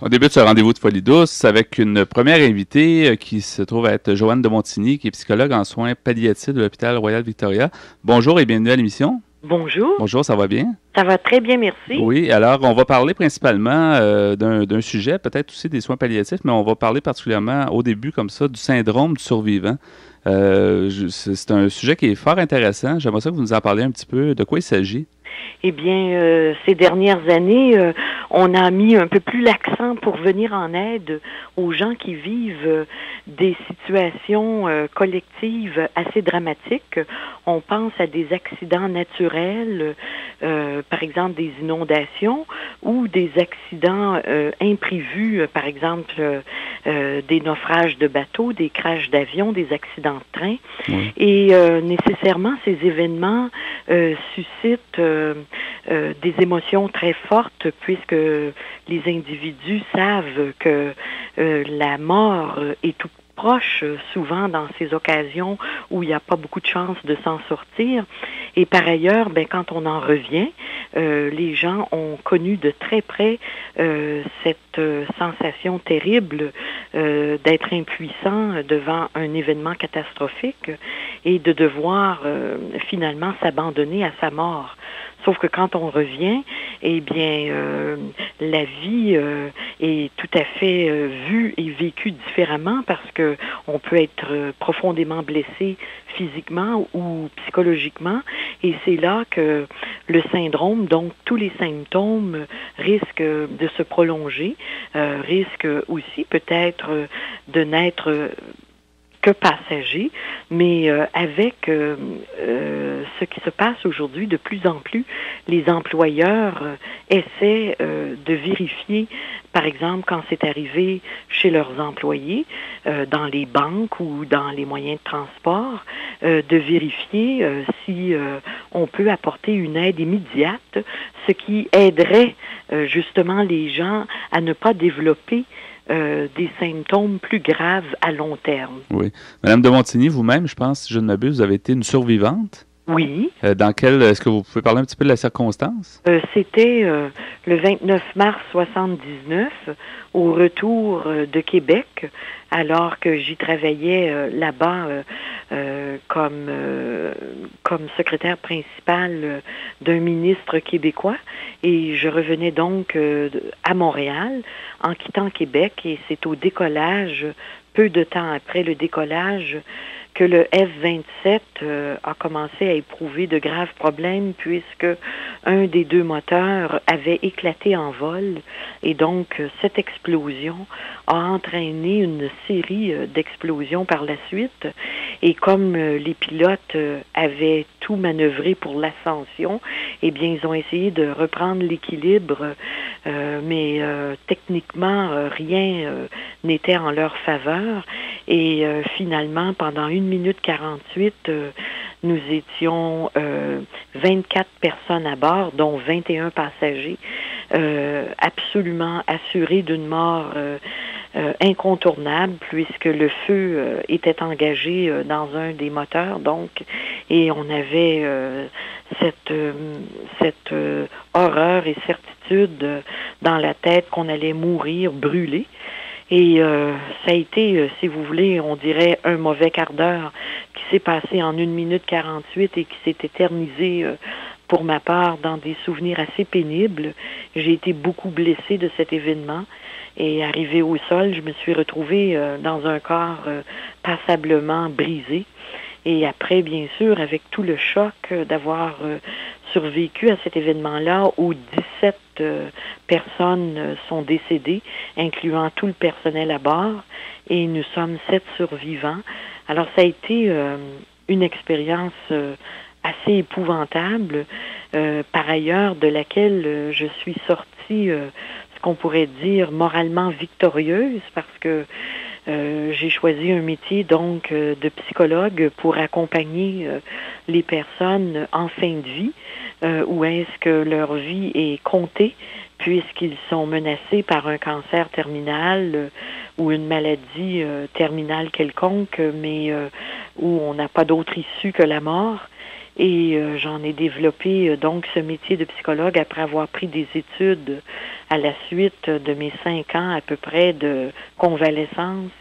On débute ce rendez-vous de Folie douce avec une première invitée qui se trouve être Joanne de Montigny, qui est psychologue en soins palliatifs de l'hôpital Royal Victoria. Bonjour et bienvenue à l'émission. Bonjour. Bonjour, ça va bien? Ça va très bien, merci. Oui, alors on va parler principalement d'un sujet, peut-être aussi des soins palliatifs, mais on va parler particulièrement au début comme ça du syndrome du survivant. C'est un sujet qui est fort intéressant. J'aimerais ça que vous nous en parliez un petit peu. De quoi il s'agit? Eh bien, ces dernières années, on a mis un peu plus l'accent pour venir en aide aux gens qui vivent des situations collectives assez dramatiques. On pense à des accidents naturels, par exemple des inondations, ou des accidents imprévus, par exemple des naufrages de bateaux, des crashs d'avions, des accidents de train. Oui. Et nécessairement, ces événements suscitent des émotions très fortes puisque les individus savent que la mort est tout proche souvent dans ces occasions où il n'y a pas beaucoup de chances de s'en sortir. Et par ailleurs, quand on en revient, les gens ont connu de très près cette sensation terrible d'être impuissant devant un événement catastrophique et de devoir finalement s'abandonner à sa mort. Sauf que quand on revient, eh bien, la vie est tout à fait vue et vécue différemment parce que on peut être profondément blessé physiquement ou psychologiquement, et c'est là que le syndrome, donc tous les symptômes, risquent de se prolonger, risquent aussi peut-être de n'être que passager, mais avec ce qui se passe aujourd'hui, de plus en plus, les employeurs essaient de vérifier, par exemple, quand c'est arrivé chez leurs employés, dans les banques ou dans les moyens de transport, de vérifier si on peut apporter une aide immédiate, ce qui aiderait justement les gens à ne pas développer des symptômes plus graves à long terme. Oui. Madame de Montigny, vous-même, je pense, si je ne m'abuse, vous avez été une survivante. Oui. Est-ce que vous pouvez parler un petit peu de la circonstance? C'était le 29 mars 79, au retour de Québec, alors que j'y travaillais là-bas comme secrétaire principal d'un ministre québécois, et je revenais donc à Montréal en quittant Québec, et c'est au décollage, peu de temps après le décollage, que le F-27 a commencé à éprouver de graves problèmes puisque un des deux moteurs avait éclaté en vol, et donc cette explosion a entraîné une série d'explosions par la suite, et comme les pilotes avaient tout manœuvré pour l'ascension, eh bien ils ont essayé de reprendre l'équilibre, mais techniquement rien n'était en leur faveur, et finalement pendant 1 minute 48, nous étions 24 personnes à bord, dont 21 passagers, absolument assurés d'une mort incontournable puisque le feu était engagé dans un des moteurs, donc, et on avait cette horreur et certitude dans la tête qu'on allait mourir brûlés. Et ça a été, si vous voulez, on dirait un mauvais quart d'heure qui s'est passé en 1 minute 48 et qui s'est éternisé pour ma part dans des souvenirs assez pénibles. J'ai été beaucoup blessée de cet événement, et arrivée au sol, je me suis retrouvée dans un corps passablement brisé. Et après, bien sûr, avec tout le choc d'avoir survécu à cet événement-là où 17 personnes sont décédées, incluant tout le personnel à bord, et nous sommes 7 survivants. Alors, ça a été une expérience assez épouvantable, par ailleurs, de laquelle je suis sortie, ce qu'on pourrait dire, moralement victorieuse, parce que j'ai choisi un métier donc de psychologue pour accompagner les personnes en fin de vie, où est-ce que leur vie est comptée puisqu'ils sont menacés par un cancer terminal ou une maladie terminale quelconque, mais où on n'a pas d'autre issue que la mort. Et j'en ai développé donc ce métier de psychologue après avoir pris des études à la suite de mes 5 ans à peu près de convalescence.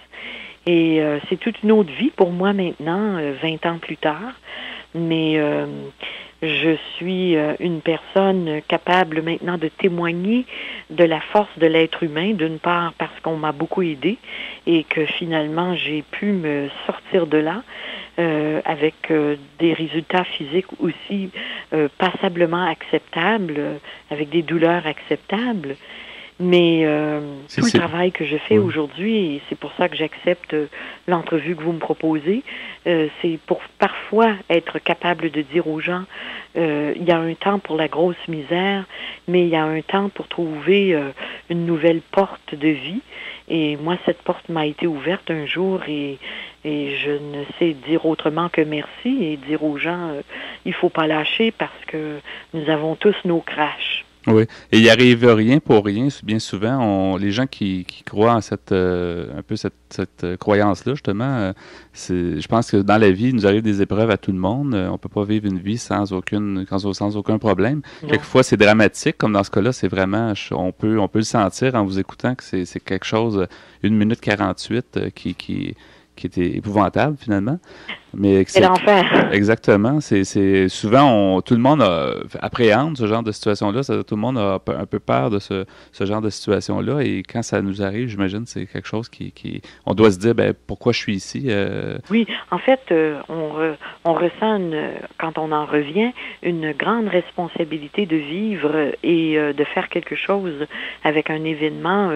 Et c'est toute une autre vie pour moi maintenant, 20 ans plus tard. Mais je suis une personne capable maintenant de témoigner de la force de l'être humain, d'une part parce qu'on m'a beaucoup aidé et que finalement j'ai pu me sortir de là avec des résultats physiques aussi passablement acceptables, avec des douleurs acceptables. Mais tout le travail que je fais aujourd'hui, et c'est pour ça que j'accepte l'entrevue que vous me proposez, c'est pour parfois être capable de dire aux gens, il y a un temps pour la grosse misère, mais il y a un temps pour trouver une nouvelle porte de vie. Et moi, cette porte m'a été ouverte un jour et je ne sais dire autrement que merci et dire aux gens, il faut pas lâcher parce que nous avons tous nos crashs. Oui, et il arrive rien pour rien. Bien souvent, les gens qui croient en cette un peu cette croyance-là, justement, je pense que dans la vie, il nous arrive des épreuves à tout le monde. On peut pas vivre une vie sans aucun problème. Non. Quelquefois, c'est dramatique, comme dans ce cas-là, c'est vraiment, on peut le sentir en vous écoutant que c'est quelque chose, 1 minute 48 qui était épouvantable finalement. Mais c'est l'enfer. Exactement. C'est souvent tout le monde appréhende ce genre de situation-là. Tout le monde a un peu peur de ce genre de situation-là. Et quand ça nous arrive, j'imagine, c'est quelque chose on doit se dire, pourquoi je suis ici. Oui, en fait, on ressent quand on en revient une grande responsabilité de vivre et de faire quelque chose avec un événement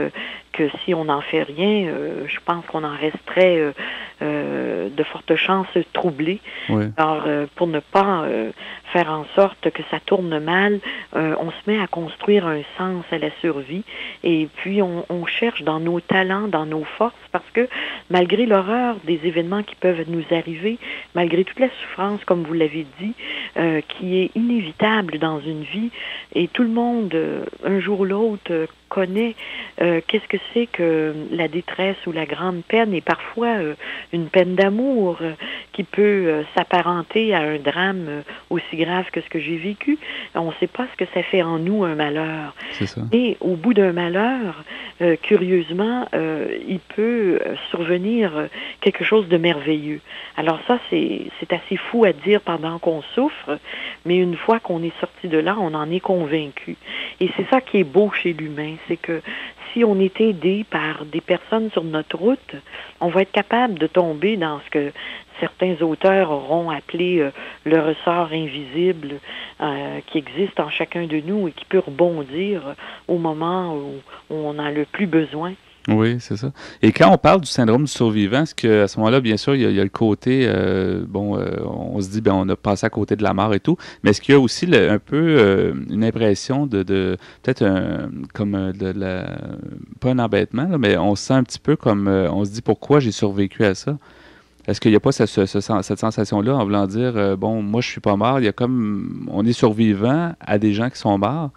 que si on n'en fait rien, je pense qu'on en resterait de fortes chances troublé. Oui. Alors, pour ne pas faire en sorte que ça tourne mal, on se met à construire un sens à la survie et puis on cherche dans nos talents, dans nos forces, parce que malgré l'horreur des événements qui peuvent nous arriver, malgré toute la souffrance, comme vous l'avez dit, qui est inévitable dans une vie, et tout le monde, un jour ou l'autre, connaît qu'est-ce que c'est que la détresse ou la grande peine, et parfois une peine d'amour qui peut s'apparenter à un drame aussi grave que ce que j'ai vécu. On ne sait pas ce que ça fait en nous, un malheur. C'est ça. Et au bout d'un malheur, curieusement, il peut survenir quelque chose de merveilleux. Alors ça, c'est assez fou à dire pendant qu'on souffre, mais une fois qu'on est sorti de là, on en est convaincu. Et c'est ça qui est beau chez l'humain, c'est que si on est aidé par des personnes sur notre route, on va être capable de tomber dans ce que certains auteurs auront appelé le ressort invisible qui existe en chacun de nous et qui peut rebondir au moment où on en a le plus besoin. Oui, c'est ça. Et quand on parle du syndrome du survivant, est-ce qu'à ce moment-là, bien sûr, il y a le côté, on se dit, on a passé à côté de la mort et tout, mais est-ce qu'il y a aussi un peu une impression de peut-être pas un embêtement, là, mais on se sent un petit peu comme, on se dit, pourquoi j'ai survécu à ça? Est-ce qu'il n'y a pas cette sensation-là en voulant dire, moi, je suis pas mort, il y a on est survivant à des gens qui sont morts?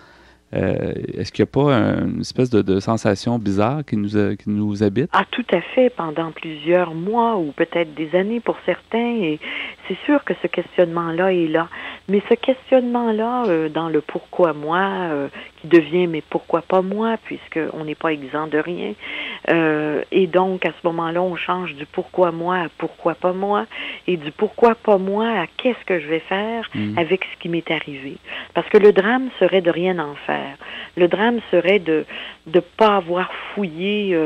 Est-ce qu'il n'y a pas une espèce de sensation bizarre qui nous habite? Ah, tout à fait, pendant plusieurs mois ou peut-être des années pour certains, et c'est sûr que ce questionnement-là est là. Mais ce questionnement-là, dans le pourquoi moi, qui devient mais pourquoi pas moi, puisqu'on n'est pas exempt de rien, et donc à ce moment-là, on change du pourquoi moi à pourquoi pas moi, et du pourquoi pas moi à qu'est-ce que je vais faire avec ce qui m'est arrivé. Parce que le drame serait de rien en faire. Le drame serait de pas avoir fouillé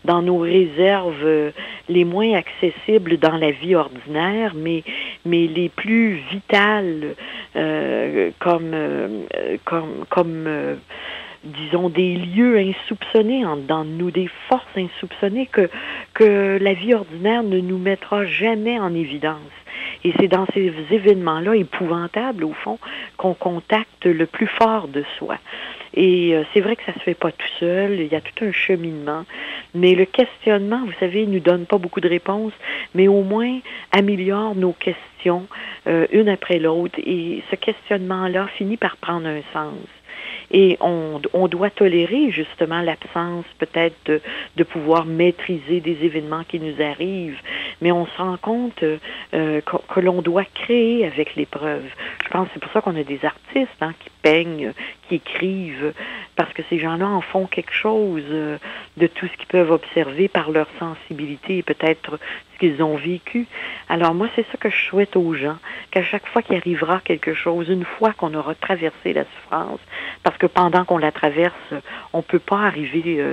dans nos réserves les moins accessibles dans la vie ordinaire, mais les plus vitales, comme disons, des lieux insoupçonnés dans nous, des forces insoupçonnées que la vie ordinaire ne nous mettra jamais en évidence. Et c'est dans ces événements-là épouvantables, au fond, qu'on contacte le plus fort de soi. Et c'est vrai que ça se fait pas tout seul, il y a tout un cheminement. Mais le questionnement, vous savez, il nous donne pas beaucoup de réponses, mais au moins améliore nos questions une après l'autre. Et ce questionnement-là finit par prendre un sens. Et on doit tolérer justement l'absence peut-être de pouvoir maîtriser des événements qui nous arrivent, mais on se rend compte que l'on doit créer avec l'épreuve. Je pense que c'est pour ça qu'on a des artistes qui peignent, qui écrivent, parce que ces gens-là en font quelque chose de tout ce qu'ils peuvent observer par leur sensibilité et peut-être ce qu'ils ont vécu. Alors moi, c'est ça que je souhaite aux gens, qu'à chaque fois qu'il arrivera quelque chose, une fois qu'on aura traversé la souffrance, parce que pendant qu'on la traverse, on peut pas arriver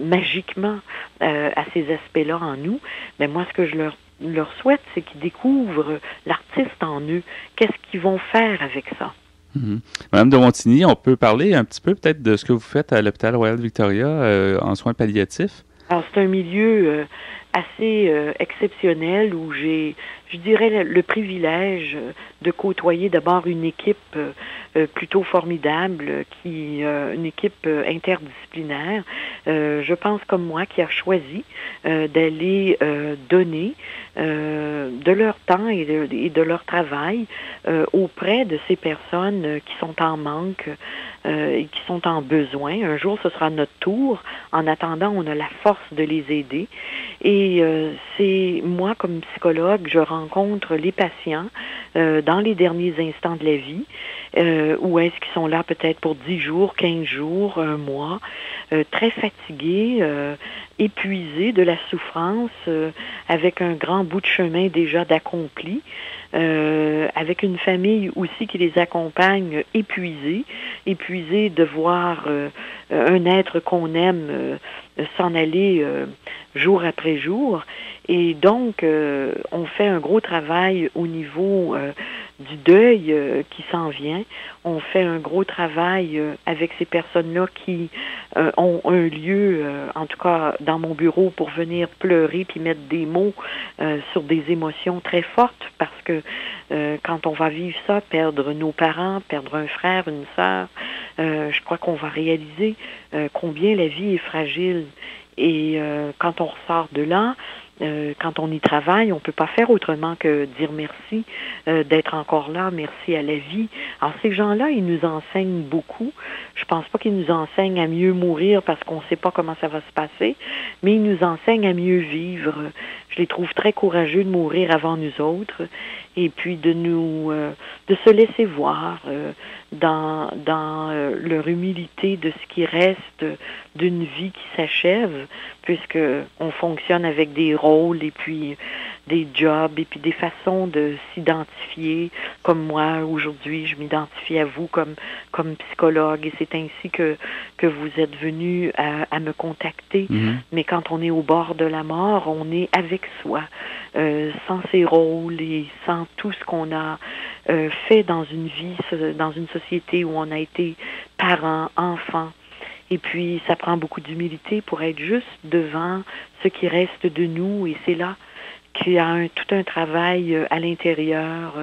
magiquement à ces aspects-là en nous, mais moi, ce que je leur souhaite, c'est qu'ils découvrent l'artiste en eux. Qu'est-ce qu'ils vont faire avec ça? Mm-hmm. Madame de Montigny, on peut parler un petit peu peut-être de ce que vous faites à l'hôpital Royal Victoria en soins palliatifs? Alors, c'est un milieu assez exceptionnel où je dirais, le privilège de côtoyer d'abord une équipe plutôt formidable, une équipe interdisciplinaire. Je pense comme moi qui a choisi d'aller donner de leur temps et de leur travail auprès de ces personnes qui sont en manque et qui sont en besoin. Un jour, ce sera notre tour. En attendant, on a la force de les aider. Et c'est moi, comme psychologue, je rencontre les patients dans les derniers instants de la vie, ou est-ce qu'ils sont là peut-être pour 10 jours, 15 jours, un mois, très fatigués, épuisés de la souffrance, avec un grand bout de chemin déjà d'accompli, avec une famille aussi qui les accompagne épuisés de voir un être qu'on aime s'en aller jour après jour. Et donc, on fait un gros travail au niveau du deuil qui s'en vient. On fait un gros travail avec ces personnes-là qui ont un lieu, en tout cas dans mon bureau, pour venir pleurer puis mettre des mots sur des émotions très fortes, parce que quand on va vivre ça, perdre nos parents, perdre un frère, une sœur, je crois qu'on va réaliser combien la vie est fragile. Et quand on ressort de là, quand on y travaille, on peut pas faire autrement que dire merci, d'être encore là, merci à la vie. Alors ces gens-là, ils nous enseignent beaucoup. Je pense pas qu'ils nous enseignent à mieux mourir parce qu'on sait pas comment ça va se passer, mais ils nous enseignent à mieux vivre. Je les trouve très courageux de mourir avant nous autres, et puis de se laisser voir dans leur humilité de ce qui reste d'une vie qui s'achève, puisque on fonctionne avec des rôles et puis des jobs et puis des façons de s'identifier. Comme moi, aujourd'hui, je m'identifie à vous comme psychologue, et c'est ainsi que vous êtes venu à me contacter. Mm-hmm. Mais quand on est au bord de la mort, on est avec soi, sans ses rôles et sans tout ce qu'on a fait dans une vie, dans une société où on a été parent, enfant. Et puis, ça prend beaucoup d'humilité pour être juste devant ce qui reste de nous, et c'est là qu'il y a tout un travail à l'intérieur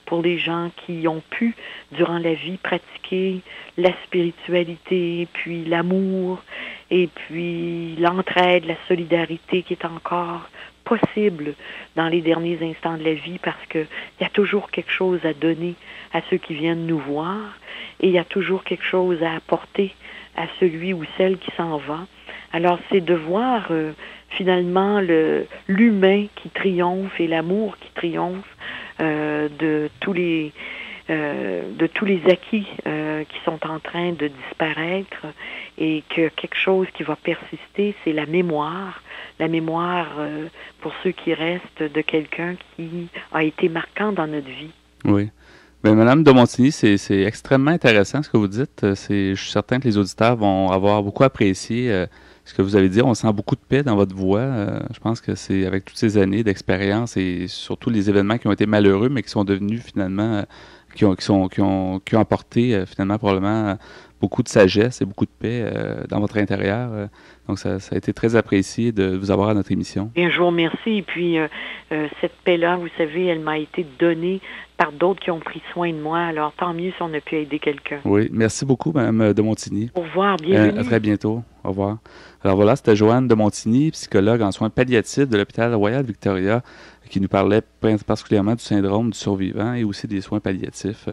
pour les gens qui ont pu, durant la vie, pratiquer la spiritualité, puis l'amour, et puis l'entraide, la solidarité qui est encore possible dans les derniers instants de la vie, parce que il y a toujours quelque chose à donner à ceux qui viennent nous voir, et il y a toujours quelque chose à apporter à celui ou celle qui s'en va. Alors, c'est de voir finalement l'humain qui triomphe et l'amour qui triomphe de tous les acquis qui sont en train de disparaître, et que quelque chose qui va persister, c'est la mémoire pour ceux qui restent de quelqu'un qui a été marquant dans notre vie. Oui. Bien, Madame de Montigny, c'est extrêmement intéressant ce que vous dites. Je suis certain que les auditeurs vont avoir beaucoup apprécié ce que vous avez dit. On sent beaucoup de paix dans votre voix. Je pense que c'est avec toutes ces années d'expérience et surtout les événements qui ont été malheureux, mais qui sont devenus finalement, qui ont apporté finalement probablement beaucoup de sagesse et beaucoup de paix dans votre intérieur. Donc, ça a été très apprécié de vous avoir à notre émission. Bien, je vous remercie. Et puis, cette paix-là, vous savez, elle m'a été donnée par d'autres qui ont pris soin de moi. Alors, tant mieux si on a pu aider quelqu'un. Oui, merci beaucoup, Mme de Montigny. Au revoir, bienvenue. À très bientôt. Au revoir. Alors voilà, c'était Joanne de Montigny, psychologue en soins palliatifs de l'hôpital Royal Victoria, qui nous parlait particulièrement du syndrome du survivant et aussi des soins palliatifs.